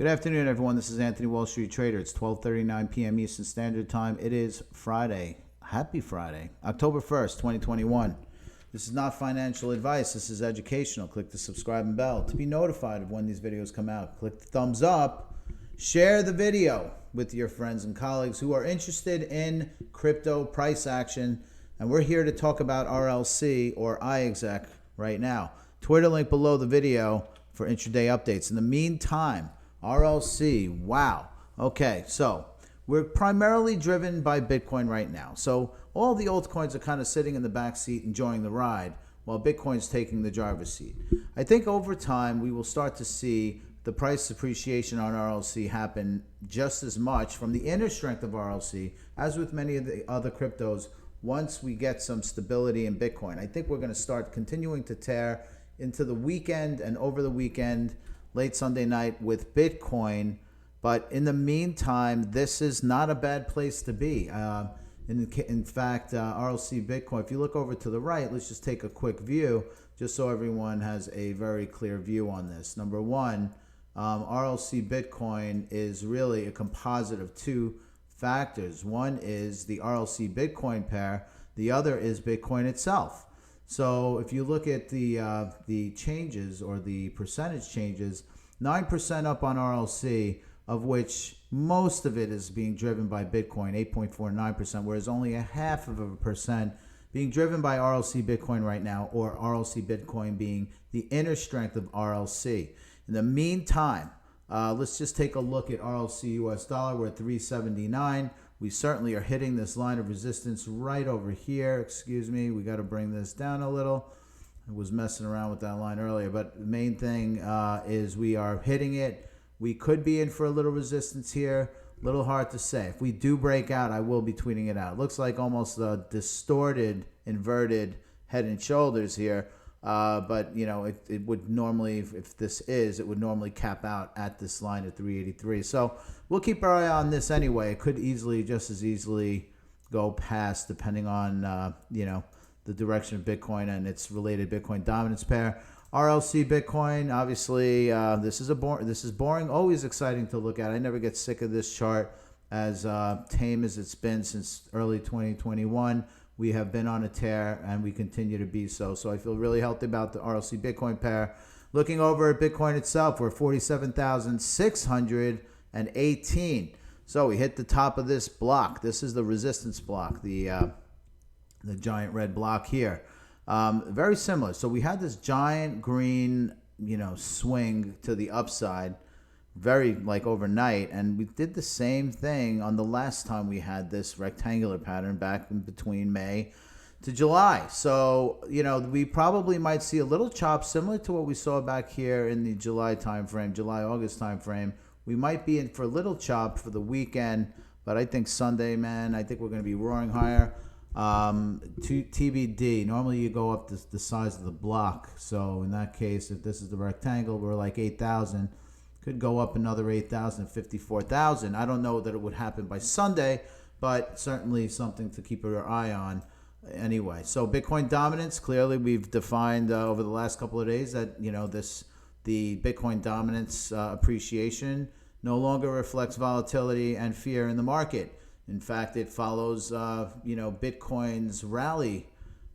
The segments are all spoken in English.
Good afternoon, everyone. This is Anthony, Wall Street Trader. It's 12:39 p.m. Eastern Standard Time. It is Friday. Happy Friday, October 1st, 2021. This is not financial advice. This is educational. Click the subscribe and bell to be notified of when these videos come out. Click the thumbs up. Share the video with your friends and colleagues who are interested in crypto price action. And we're here to talk about RLC or iExec right now. Twitter link below the video for intraday updates. In the meantime, RLC, wow. Okay, so we're primarily driven by Bitcoin right now. So all the altcoins are kind of sitting in the back seat enjoying the ride while Bitcoin's taking the driver's seat. I think over time we will start to see the price appreciation on RLC happen just as much from the inner strength of RLC as with many of the other cryptos once we get some stability in Bitcoin. I think we're going to start continuing to tear into the weekend and over the weekend, late Sunday night with Bitcoin. But in the meantime, this is not a bad place to be. In fact, RLC Bitcoin, if you look over to the right, let's just take a quick view just so everyone has a very clear view on this. Number one, RLC Bitcoin is really a composite of two factors. One is the RLC Bitcoin pair. The other is Bitcoin itself. So if you look at the changes or the percentage changes, 9% up on RLC, of which most of it is being driven by Bitcoin, 8.49%, whereas only 0.5% being driven by RLC Bitcoin right now, or RLC Bitcoin being the inner strength of RLC. In the meantime, let's just take a look at RLC US dollar. We're at 379. We certainly are hitting this line of resistance right over here. Excuse me, we got to bring this down a little. I was messing around with that line earlier, but the main thing is we are hitting it. We could be in for a little resistance here. A little hard to say. If we do break out, I will be tweeting it out. It looks like almost a distorted, inverted head and shoulders here. But, you know, it would normally, if this is, it would normally cap out at this line at 383. So we'll keep our eye on this anyway. It could easily, just as easily go past, depending on, you know, the direction of Bitcoin and its related Bitcoin dominance pair. RLC Bitcoin, obviously, this is boring, always exciting to look at. I never get sick of this chart, as tame as it's been since early 2021. We have been on a tear, and we continue to be so. So I feel really healthy about the RLC Bitcoin pair. Looking over at Bitcoin itself, we're 47,618. So we hit the top of this block. This is the resistance block, the giant red block here. Very similar. So we had this giant green, you know, swing to the upside, very like overnight, and we did the same thing on the last time we had this rectangular pattern back in between May to July. So, you know, we probably might see a little chop similar to what we saw back here in the July timeframe, July-August timeframe. We might be in for a little chop for the weekend, but I think Sunday, man, I think we're going to be roaring higher. TBD. Normally you go up the size of the block. So in that case, if this is the rectangle, we're like 8,000. Could go up another 8,000, 54,000. I don't know that it would happen by Sunday, but certainly something to keep your eye on anyway. So Bitcoin dominance, clearly we've defined over the last couple of days that, you know, the Bitcoin dominance appreciation no longer reflects volatility and fear in the market. In fact, it follows, you know, Bitcoin's rally,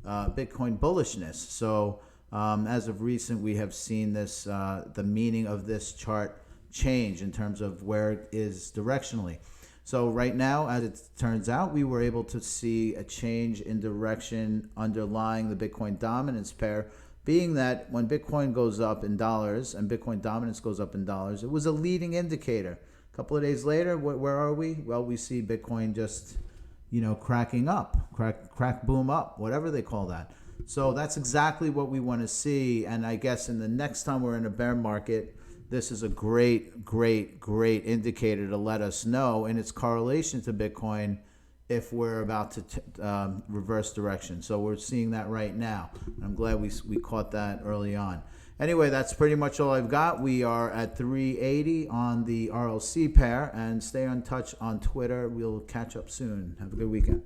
Bitcoin bullishness. So as of recent, we have seen this, the meaning of this chart change in terms of where it is directionally. So right now, as it turns out, we were able to see a change in direction underlying the Bitcoin dominance pair, being that when Bitcoin goes up in dollars and Bitcoin dominance goes up in dollars, it was a leading indicator. A couple of days later, where are we? Well, we see Bitcoin just, you know, cracking up, crack boom up, whatever they call that. So that's exactly what we want to see. And I guess in the next time we're in a bear market, this is a great indicator to let us know in its correlation to Bitcoin if we're about to reverse direction. So we're seeing that right now. I'm glad we caught that early on. Anyway, that's pretty much all I've got. We are at 380 on the RLC pair, and stay in touch on Twitter. We'll catch up soon. Have a good weekend.